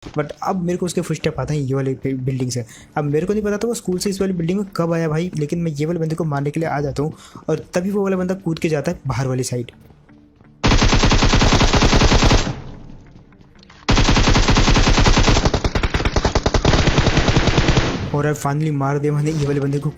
But अब मेरे को उसके फुटस्टेप आते हैं ये वाले बिल्डिंग से। अब मेरे को नहीं पता था वो स्कूल से इस वाली बिल्डिंग में कब आया भाई, लेकिन मैं ये वाले बंदे को मारने के लिए आ जाता हूँ और तभी वो वाला बंदा कूद के जाता है बाहर वाली साइड। और अब फाइनली मार दिया मैंने ये वाले बंदे को।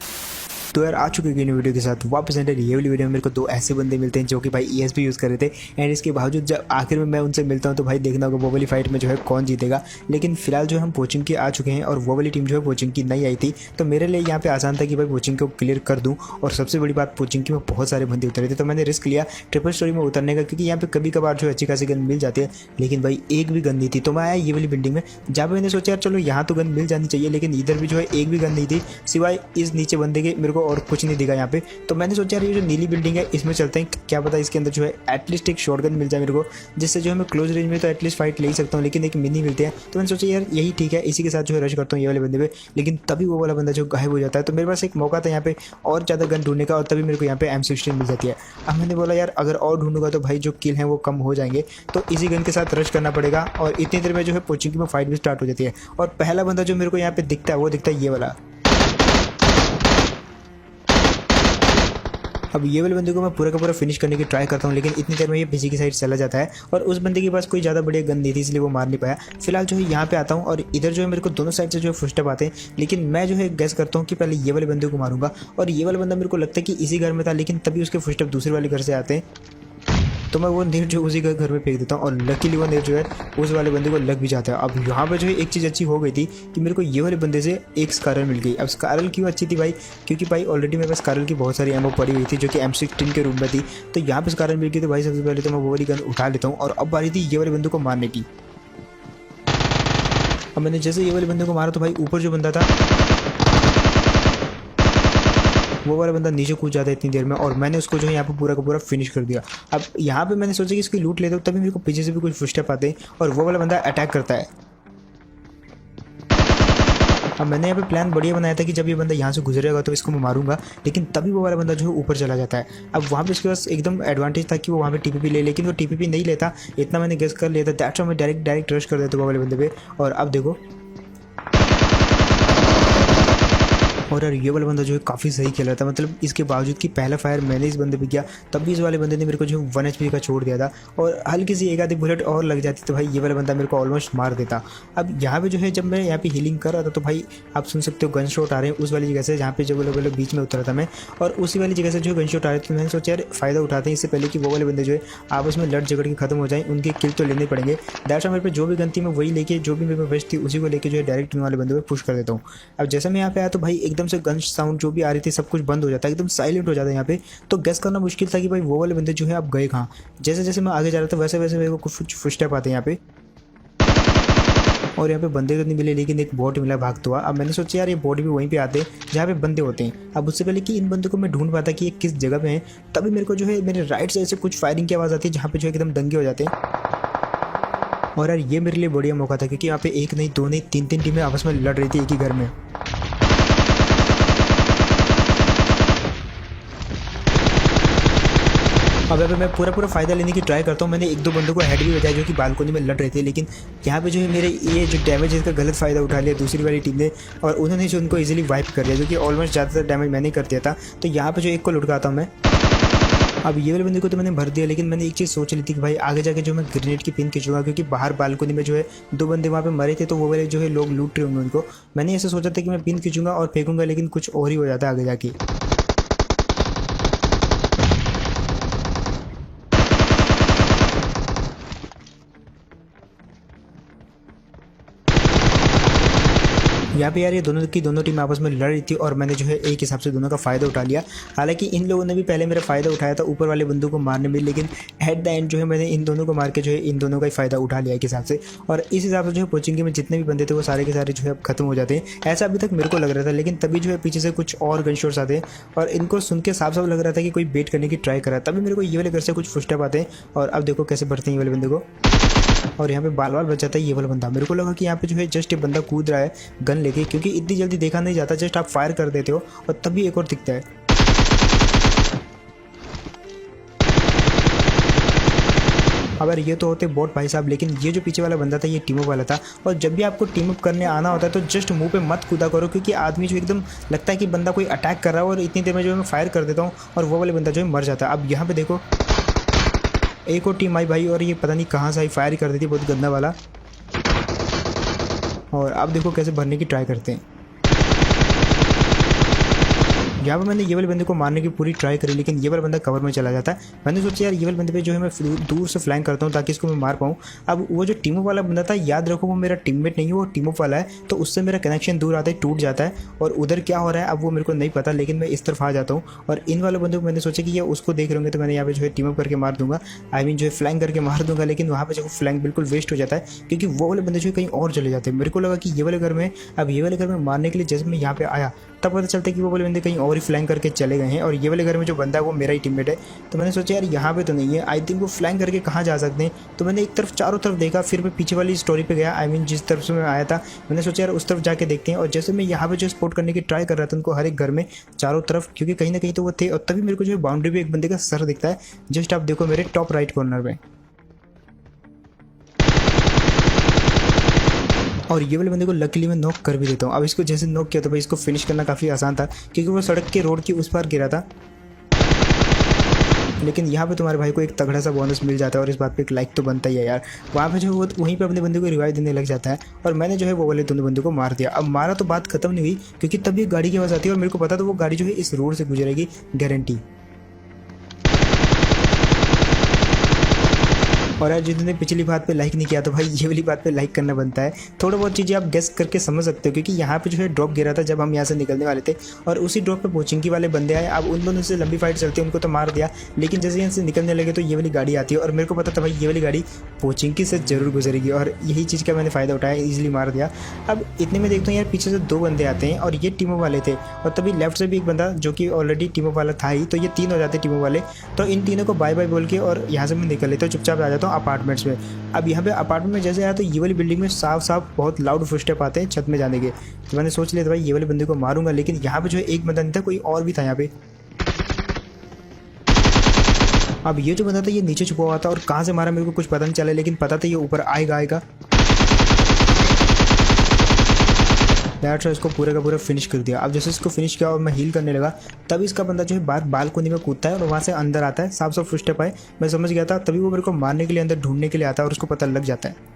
तो यार आ चुके हैं वीडियो के साथ वापस एंटर। ये वाली वीडियो में मेरे को दो ऐसे बंदे मिलते हैं जो कि भाई ESP यूज़ कर रहे थे, एंड इसके बावजूद जब आखिर में मैं उनसे मिलता हूँ तो भाई देखना होगा वो वाली फाइट में जो है कौन जीतेगा। लेकिन फिलहाल जो हम कोचिंग के आ चुके हैं और वो वाली टीम जो है कोचिंग की नहीं आई थी, तो मेरे लिए यहाँ पे आसान था कि भाई कोचिंग को क्लियर कर दूँ। और सबसे बड़ी बात कोचिंग की में बहुत सारे बंदे उतरे थे, तो मैंने रिस्क लिया ट्रिपल स्टोरी में उतरने का, क्योंकि यहाँ पे कभी कभार जो अच्छी खासी गन मिल जाती है। लेकिन भाई एक भी गन नहीं थी, तो मैं आया ये वाली बिल्डिंग में जहाँ पे मैंने सोचा यार चलो यहाँ तो गन मिल जानी चाहिए, लेकिन इधर भी जो है एक भी गन नहीं थी सिवाय इस नीचे बंदे के। मेरे को और कुछ नहीं दिखा यहाँ पे। तो मैंने सोचा यार ये जो नीली बिल्डिंग है इसमें चलते हैं, क्या पता इसके अंदर जो है एटलीस्ट एक शॉटगन मिल जाए मेरे को, जिससे जो है मैं क्लोज रेंज में तो एटलीस्ट फाइट ले ही सकता हूँ, लेकिन एक मिनी मिलते हैं। तो मैंने सोचा यार यही ठीक है, इसी के साथ जो है रश करता हूँ ये वाले बंदे पे। लेकिन तभी वो वाला बंदा जो गायब हो जाता है, तो मेरे पास एक मौका था यहाँ पे और ज़्यादा गन ढूंढने का, और तभी मेरे को यहाँ पे M16 मिल जाती है। अब मैंने बोला यार अगर और ढूंढूंगा तो भाई जो किल हैं वो कम हो जाएंगे, तो इसी गन के साथ रश करना पड़ेगा। और इतनी देर में जो है कोचिंग में फाइट भी स्टार्ट हो जाती है। और पहला बंदा जो मेरे को यहाँ पे दिखता है वो दिखता है ये वाला। अब ये वाले बंदे को मैं पूरा का पूरा फिनिश करने की ट्राई करता हूँ, लेकिन इतनी देर में ये पीछे की साइड चला जाता है और उस बंदे के पास कोई ज़्यादा बढ़िया गन नहीं थी, इसलिए वो मार नहीं पाया। फिलहाल जो है यहाँ पे आता हूँ और इधर जो है मेरे को दोनों साइड से जो है फुटस्टेप आते हैं, लेकिन मैं जो है गैस करता हूँ कि पहले ये वाले बंदे को मारूंगा। और ये वाला बंदा मेरे को लगता है कि इसी घर में था, लेकिन तभी उसके फुटस्टेप दूसरे वाले घर से आते हैं, तो मैं वो नेट जो उसी घर में फेंक देता हूँ और लकीली वो नेट जो है उस वाले बंदे को लग भी जाता है। अब यहाँ पे जो है एक चीज़ अच्छी हो गई थी कि मेरे को ये वाले बंदे से एक स्कारल मिल गई। अब स्कारल क्यों अच्छी थी भाई, क्योंकि भाई ऑलरेडी मेरे पास स्कारल की बहुत सारी एमओ पड़ी हुई थी जो कि M16 के रूम में थी। तो यहाँ पे स्कारल मिल गई, तो भाई सबसे पहले तो मैं वो वाली गन उठा लेता हूँ और अब बारी थी ये वाले बंदे को मारने की। अब मैंने जैसे ये वाले बंदे को मारा तो भाई ऊपर जो बंदा था वो वाला बंदा नीचे कूद जाता है इतनी देर में, और मैंने उसको जो है यहाँ पे पूरा का पूरा फिनिश कर दिया। अब यहाँ पे मैंने सोचा कि इसकी लूट लेता हूँ, तभी मेरे को पीछे से भी कुछ फुटस्टेप आते हैं और वो वाला बंदा अटैक करता है। अब मैंने यहाँ पे प्लान बढ़िया बनाया था कि जब ये बंदा यहाँ से गुजरेगा तो इसको मैं मारूंगा, लेकिन तभी वो वाला बंदा जो है ऊपर चला जाता है। अब वहाँ पे इसके पास एकदम एडवांटेज था कि वो वहाँ पे TPP ले, लेकिन वो TPP नहीं लेता, इतना मैंने गेस कर लिया था। दैट्स व्हाई मैं डायरेक्ट रश कर देता वो वाले बंदे पे। और अब देखो, और यार ये वाला बंदा जो है काफ़ी सही खेल रहा था, मतलब इसके बावजूद कि पहला फायर मैंने इस बंदे पे किया, तब भी इस वाले बंदे ने मेरे को जो 1 HP का छोड़ दिया था, और हल्की सी एक आधी बुलेट और लग जाती तो भाई ये वाला बंदा मेरे को ऑलमोस्ट मार देता। अब यहाँ पे जो है जब मैं यहाँ पे हीलिंग कर रहा था तो भाई आप सुन सकते हो गन शॉट आ रहे हैं उस वाली जगह से जहाँ पे जो वाले बीच में उतरा था मैं, और उसी वाली जगह से जो गन शॉट आ रहे थे। मैंने सोचा यार फ़ायदा उठाते हैं इससे पहले कि वो वाले बंदे जो है आपस में लड़ झगड़ के खत्म हो जाए, उनके किल तो लेने पड़ेंगे। दैट्स मेरे पे जो भी गन थी मैं वही लेके, जो भी मेरे पे बेस्ट थी उसी को लेके जो है डायरेक्ट वाले बंदे पे पुश कर देता हूँ। अब जैसे मैं यहाँ पे आया तो भाई एकदम से गन साउंड जो भी आ रही थी सब कुछ बंद हो जाता है, एकदम साइलेंट हो जाता है यहाँ पे। तो गेस करना मुश्किल था कि भाई वो वाले बंदे जो है अब गए कहाँ। जैसे जैसे मैं आगे जा रहा था वैसे वैसे मेरे को कुछ फुटस्टेप आते हैं यहाँ पे, और यहाँ पे बंदे तो नहीं मिले लेकिन एक बॉट मिला भागता हुआ। अब मैंने सोचा यार ये बॉट भी वहीं पे आते हैं जहाँ पे बंदे होते हैं। अब उससे पहले कि इन बंदों को मैं ढूंढ पाता कि ये किस जगह पे हैं, तभी मेरे को जो है मेरे राइट साइड से कुछ फायरिंग की आवाज़ आती है जहाँ पे जो एकदम दंगे हो जाते हैं। और यार ये मेरे लिए बढ़िया मौका था, क्योंकि यहाँ पे एक नहीं दो नहीं तीन टीमें आपस में लड़ रही थी एक ही घर में। अब यहाँ पे मैं पूरा फ़ायदा लेने की ट्राई करता हूँ। मैंने एक दो बंदों को हेड भी बजाया जो कि बालकोनी में लड़ रहे थे, लेकिन यहाँ पे जो है मेरे ये जो डैमेज है इसका गलत फ़ायदा उठा लिया दूसरी वाली टीम ने, और उन्होंने जो उनको इजीली वाइप कर दिया, जो कि ऑलमोस्ट ज़्यादातर डैमेज मैंने कर दिया था। तो यहाँ पे जो एक को लुटकाता हूँ मैं। अब ये वाले बंदे को तो मैंने भर दिया, लेकिन मैंने एक चीज़ सोच ली थी कि भाई आगे जाके जो मैं ग्रेनेड की पिन खींचूंगा, क्योंकि बाहर बालकोनी में जो है 2 बंदे वहाँ पे मरे थे, तो वो वाले जो है लोग लूट रहे होंगे उनको। मैंने ऐसे सोचा था कि मैं पिन खींचूंगा और फेंकूंगा, लेकिन कुछ और ही हो जाता है आगे जाके। यहाँ पे यार ये दोनों की दोनों टीम आपस में लड़ रही थी और मैंने जो है एक हिसाब से दोनों का फ़ायदा उठा लिया। हालांकि इन लोगों ने भी पहले मेरा फ़ायदा उठाया था ऊपर वाले बंदों को मारने में, लेकिन एट द एंड जो है मैंने इन दोनों को मार के जो है इन दोनों का ही फ़ायदा उठा लिया एक हिसाब से। और इस हिसाब से जो है कोचिंग में जितने भी बंदे थे वो सारे के सारे जो है खत्म हो जाते हैं, ऐसा अभी तक मेरे को लग रहा था। लेकिन तभी जो है पीछे से कुछ और गन शॉट्स आते हैं और इनको सुन के साफ साफ लग रहा था कि कोई बेट करने की ट्राई कर रहा है। तभी मेरे को ये वाले घर से कुछ फुटस्टेप आते हैं और अब देखो कैसे बढ़ते हैं ये वाले बंदे को, और यहाँ पे बाल बाल बच जाता है ये वाला बंदा। मेरे को लगा कि यहाँ पे जो है जस्ट ये बंदा कूद रहा है गन लेके, क्योंकि इतनी जल्दी देखा नहीं जाता, जस्ट आप फायर कर देते हो और तभी एक और दिखता है। अगर ये तो होते बॉट भाई साहब, लेकिन ये जो पीछे वाला बंदा था ये टीम अप वाला था। और जब भी आपको टीम अप करने आना होता है तो जस्ट मुंह पे मत कूदा करो, क्योंकि आदमी जो एकदम लगता है कि बंदा कोई अटैक कर रहा है और इतनी देर में जो है मैं फायर कर देता हूँ और वो वाले बंदा जो है मर जाता है। अब यहाँ पे देखो एक और टीम आई भाई, और ये पता नहीं कहाँ से आई, फायर कर देती बहुत गंदा वाला। और अब देखो कैसे भरने की ट्राई करते हैं। यहाँ पर मैंने ये वाले बंदे को मारने की पूरी ट्राई करी, लेकिन ये वाला बंदा कवर में चला जाता है। मैंने सोचा यार ये वाले बंदे पे जो है मैं दूर से फ्लैंक करता हूँ ताकि इसको मैं मार पाऊँ। अब वो जो टीम अप वाला बंदा था, याद रखो वो मेरा टीममेट नहीं है, वो टीम अप वाला है, तो उससे मेरा कनेक्शन दूर आता है, टूट जाता है। और उधर क्या हो रहा है अब वो मेरे को नहीं पता, लेकिन मैं इस तरफ आ जाता हूँ। और इन वाले बंदे को मैंने सोचा कि ये उसको देख रहे होंगे तो मैंने यहाँ पे जो है टीम अप करके मार दूंगा, आई मीन जो है फ्लैंक करके मार दूंगा। लेकिन वहाँ पे जो फ्लैंक बिल्कुल वेस्ट हो जाता है, क्योंकि वो वाले बंदे जो है कहीं और चले जाते हैं। मेरे को लगा कि ये वाले घर में, अब ये वाले घर में मारने के लिए जैसे मैं यहाँ पे आया तब पता चलता है कि वो वाले बंदे कहीं और ही फ्लैंक करके चले गए हैं, और ये वाले घर में जो बंदा है वो मेरा ही टीममेट है। तो मैंने सोचा यार यहाँ पे तो नहीं है, आई थिंक वो फ्लैंक करके कहाँ जा सकते हैं। तो मैंने एक तरफ चारों तरफ देखा, फिर मैं पीछे वाली स्टोरी पे गया, आई मीन जिस तरफ से मैं आया था। मैंने सोचा यार उस तरफ जाके देखते हैं। और जैसे मैं यहाँ पे जो स्पॉट करने की ट्राई कर रहा था उनको हर एक घर में चारों तरफ, क्योंकि कहीं ना कहीं तो वो थे। और तभी मेरे को जो है बाउंड्री पे एक बंदे का सर दिखता है, जस्ट आप देखो मेरे टॉप राइट कॉर्नर में। और ये वाले बंदे को लकीली मैं नॉक कर भी देता हूँ। अब इसको जैसे नॉक किया तो भाई इसको फिनिश करना काफ़ी आसान था, क्योंकि वो सड़क के रोड की उस पार गिरा था। लेकिन यहाँ पे तुम्हारे भाई को एक तगड़ा सा बोनस मिल जाता है, और इस बात पे एक लाइक तो बनता ही है यार। वहाँ पे जो वो वहीं पे अपने बंदे को रिवाइव देने लग जाता है, और मैंने जो है वो वाले दोनों बंदे को मार दिया। अब मारा तो बात खत्म नहीं हुई, क्योंकि तभी एक गाड़ी की आवाज़ आती है, और मेरे को पता था वो गाड़ी जो है इस रोड से गुजरेगी गारंटी। और यार जिन्होंने पिछली बात पे लाइक नहीं किया तो भाई ये वाली बात पे लाइक करना बनता है। थोड़ा बहुत चीज़ें आप गेस करके समझ सकते हो, क्योंकि यहाँ पे जो है ड्रॉप गिरा था जब हम यहाँ से निकलने वाले थे, और उसी ड्रॉप पे पोचिंकी वाले बंदे आए। अब उन दोनों से लंबी फाइट चलती है, उनको तो मार दिया, लेकिन जैसे यहाँ से निकलने लगे तो ये वाली गाड़ी आती है, और मेरे को पता था भाई ये वाली गाड़ी पोचिंकी से जरूर गुजरेगी, और यही चीज़ का मैंने फ़ायदा उठाया, ईजिली मार दिया। अब इतने में देखता हूँ यार पीछे से दो बंदे आते हैं, और ये टीमों वाले थे, और तभी लेफ्ट से भी एक बंदा जो कि ऑलरेडी टीमों वाला था ही, तो ये तीन हो जाते टीमों वाले। तो इन तीनों को बाय बाय बोल के और यहाँ से मैं निकल लेता हूँ, चुपचाप आ जाता हूँ अपार्टमेंट्स में। अब यहाँ पे अपार्टमेंट में जैसे आया तो ये वाली बिल्डिंग में साफ साफ बहुत लाउड फुटस्टेप आते हैं छत में जाने के। तो मैंने सोच लिया था भाई ये वाले बंदे को मारूंगा, लेकिन यहाँ पे जो है एक बंदा नहीं था, कोई और भी था यहाँ पे। अब ये जो बंदा था ये नीचे छुपा हुआ था, और कहाँ से मारा मेरे को कुछ पता नहीं चला, लेकिन पता था ये ऊपर आएगा। दैट्स इसको पूरे का पूरा फिनिश कर दिया। अब जैसे इसको फिनिश किया और मैं हील करने लगा, तब इसका बंदा जो है बाहर बालकोनी में कूदता है और वहाँ से अंदर आता है। साफ साफ फुटस्टेप आए, मैं समझ गया था, तभी वो मेरे को मारने के लिए अंदर ढूंढने के लिए आता है, और उसको पता लग जाता है।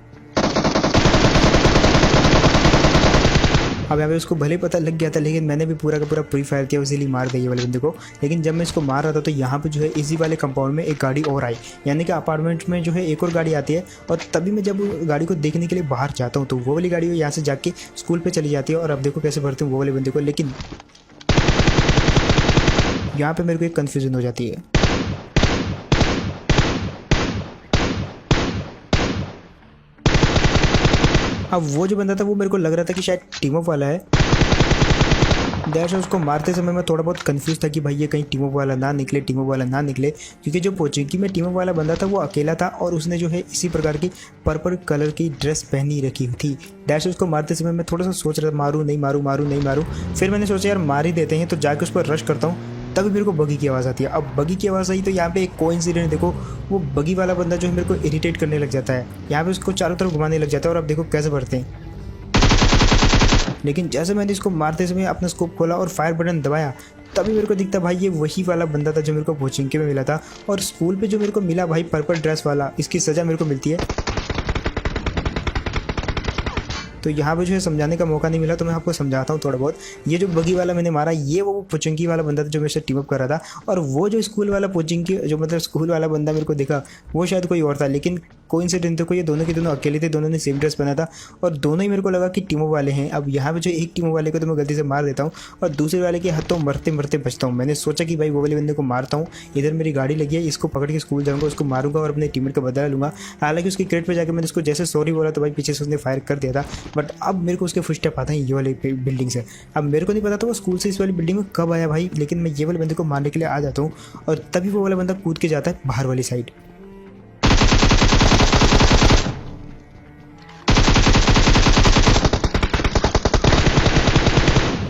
अब यहाँ पे उसको भले पता लग गया था, लेकिन मैंने भी पूरा का पूरा प्री फायर किया, इसीलिए मार दिया ये वाले बंदे को। लेकिन जब मैं इसको मार रहा था तो यहाँ पे जो है इसी वाले कंपाउंड में एक गाड़ी और आई, यानी कि अपार्टमेंट में जो है एक और गाड़ी आती है। और तभी मैं जब गाड़ी को देखने के लिए बाहर जाता हूँ तो वो वाली गाड़ी यहाँ से जाके स्कूल पर चली जाती है। और अब देखो कैसे भरते हूँ वो वाले बंदे को, लेकिन यहाँ पर मेरे को एक कन्फ्यूजन हो जाती है। अब वो जो बंदा था वो मेरे को लग रहा था कि शायद टीम अप वाला है। दैट्स उसको मारते समय मैं थोड़ा बहुत कंफ्यूज था कि भाई ये कहीं टीम अप वाला ना निकले, टीम अप वाला ना निकले, क्योंकि जो पोचिंकी में टीम अप वाला बंदा था वो अकेला था, और उसने जो है इसी प्रकार की पर्पल कलर की ड्रेस पहनी रखी थी। दैट्स उसको मारते समय मैं थोड़ा सा सोच रहा था मारूँ नहीं मारूँ। फिर मैंने सोचा यार मार ही देते हैं, तो जाके उस पर रश करता हूँ। तभी मेरे को बगी की आवाज़ आती है। अब बगी की आवाज़ आई तो यहाँ पे एक कोइंसिडेंट देखो, वो बगी वाला बंदा जो है मेरे को इरिटेट करने लग जाता है, यहाँ पे उसको चारों तरफ घुमाने लग जाता है। और अब देखो कैसे भरते हैं। लेकिन जैसे मैंने इसको मारते समय अपना स्कोप खोला और फायर बटन दबाया, तभी मेरे को दिखता भाई ये वही वाला बंदा था जो मेरे को पोचिंकी में मिला था। और स्कूल पे जो मेरे को मिला भाई पर्पल ड्रेस वाला, इसकी सज़ा मेरे को मिलती है। तो यहाँ पे जो है समझाने का मौका नहीं मिला, तो मैं आपको समझाता हूँ थोड़ा बहुत। ये जो बगी वाला मैंने मारा, ये वो पोचिंकी वाला बंदा था जो मेरे से टीम अप कर रहा था। और वो जो स्कूल वाला पोचिंकी जो मतलब स्कूल वाला बंदा मेरे को दिखा, वो शायद कोई और था। लेकिन कोइंसिडेंट देखो, ये दोनों के दोनों अकेले थे, दोनों ने सेम ड्रेस पहना था, और दोनों ही मेरे को लगा कि टीमों वाले हैं। अब यहाँ पे जो एक टीमों वाले को तो मैं गलती से मार देता हूँ, और दूसरे वाले के हाथों मरते मरते बचता हूँ। मैंने सोचा कि भाई वो वाले बंदे को मारता हूँ, इधर मेरी गाड़ी लगी है, इसको पकड़ के स्कूल जाऊँगा, उसको मारूंगा और अपने टीममेट का बदला लूँगा। हालांकि उसकी क्रेट पर जाकर मैंने उसको जैसे सॉरी बोला तो भाई पीछे से उसने फायर कर दिया था। बट अब मेरे को उसके फुटस्टेप आता है ये वाली बिल्डिंग से। अब मेरे को नहीं पता था वो स्कूल से इस वाली बिल्डिंग में कब आया भाई, लेकिन मैं ये वाले बंदे को मारने के लिए आ जाता हूँ, और तभी वो वाला बंदा कूद के जाता है बाहर वाली साइड।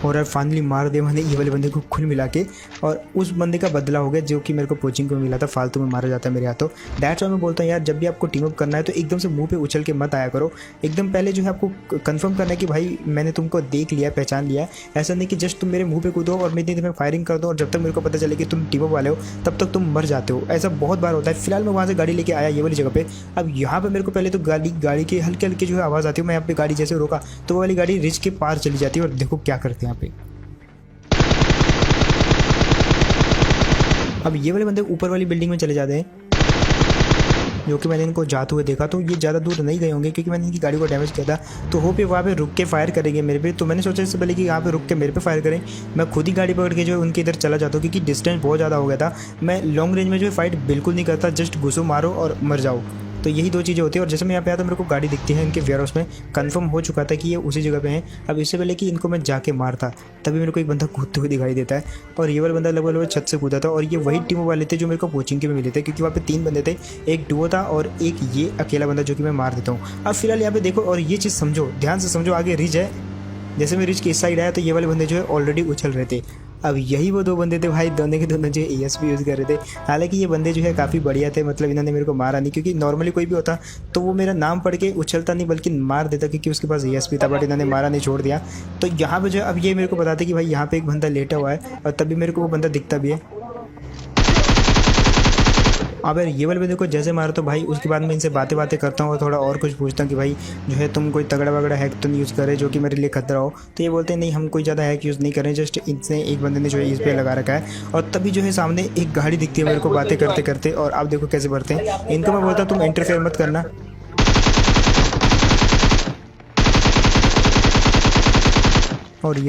और यार फाइनली मार दिया मैंने ये वाले बंदे को खुल मिला के, और उस बंदे का बदला हो गया जो कि मेरे को कोचिंग को मिला था, फालतू में मारा जाता है मेरे हाथों। दैट्स व्हाई मैं बोलता हूँ यार, जब भी आपको टीम अप करना है तो एकदम से मुंह पे उछल के मत आया करो। एकदम पहले जो है आपको कंफर्म करना है कि भाई मैंने तुमको देख लिया, पहचान लिया। ऐसा नहीं कि जस्ट तुम मेरे मुंह पे कूदो और मैं इतनी देर में फायरिंग कर दो और जब तक मेरे को पता चले कि तुम टीम अप वाले हो तब तक तुम मर जाते हो। ऐसा बहुत बार होता है। फिलहाल मैं वहाँ से गाड़ी लेके आया ये वाली जगह पे। अब यहाँ पे मेरे को पहले तो गाड़ी की हल्की हल्की जो है आवाज़ आती है। मैं यहाँ पे गाड़ी जैसे रोका तो वो वाली गाड़ी रिज के पार चली जाती है, और देखो क्या करते हैं यहाँ पे। अब ये वाले बंदे ऊपर वाली बिल्डिंग में चले जाते हैं, जो कि मैंने इनको जाते हुए देखा। तो ये ज़्यादा दूर नहीं गए होंगे क्योंकि मैंने इनकी गाड़ी को डैमेज किया था। तो होप ये वहाँ पे रुक के फायर करेंगे मेरे पे। तो मैंने सोचा इससे पहले कि यहाँ पे रुक के मेरे पे फायर करें, मैं खुद ही गाड़ी पकड़ के जो है उनके इधर चला जाता हूँ, क्योंकि डिस्टेंस बहुत ज़्यादा हो गया था। मैं लॉन्ग रेंज में जो है फाइट बिल्कुल नहीं करता, जस्ट घुसो मारो और मर जाओ। तो यही दो चीज़ें होती है। और जैसे मैं यहाँ पे आया तो मेरे को गाड़ी दिखती है इनके वेयर हाउस में, कंफर्म हो चुका था कि ये उसी जगह पे हैं। अब इससे पहले कि इनको मैं जाके मारता तभी मेरे को एक बंदा कूदते हुए दिखाई देता है, और ये वाला बंदा लगभग छत से कूदा था। और ये वही टीम वाले थे जो मेरे को कोचिंग के में मिले थे, क्योंकि वहाँ पे 3 बंदे थे, एक डुओ था और एक ये अकेला बंदा जो कि मैं मार देता हूँ। अब फिलहाल यहाँ पे देखो और ये चीज़ समझो, ध्यान से समझो। आगे रिज है, जैसे मैं रिज के इस साइड आया तो ये वाले बंदे जो है ऑलरेडी उछल रहे थे। अब यही वो 2 बंदे थे भाई, दोनों के दोनों जो ESP यूज़ कर रहे थे। हालांकि ये बंदे जो है काफ़ी बढ़िया थे, मतलब इन्होंने मेरे को मारा नहीं, क्योंकि नॉर्मली कोई भी होता तो वो मेरा नाम पढ़ के उछलता नहीं बल्कि मार देता, क्योंकि उसके पास ESP था। बट इन्होंने मारा नहीं, छोड़ दिया। तो यहाँ पे जो अब ये मेरे को बताते कि भाई यहाँ पे एक बंदा लेटा हुआ है, और तभी मेरे को वो बंदा दिखता भी है। अब यार ये वाले बंदे को जैसे मारा तो भाई उसके बाद मैं इनसे बातें करता हूँ और थोड़ा और कुछ पूछता हूँ कि भाई जो है तुम कोई तगड़ा वगड़ा हैक तो नहीं यूज़ करे जो कि मेरे लिए खतरा हो। तो ये बोलते हैं नहीं, हम कोई ज़्यादा हैक यूज़ नहीं करें, जस्ट इनसे एक बंदे ने जो है इस पर लगा रखा है। और तभी जो है सामने एक गाड़ी दिखती है मेरे को बातें करते करते, और आप देखो कैसे बढ़ते हैं। इनको मैं बोलता हूँ तुम इंटरफेयर मत करना। और ये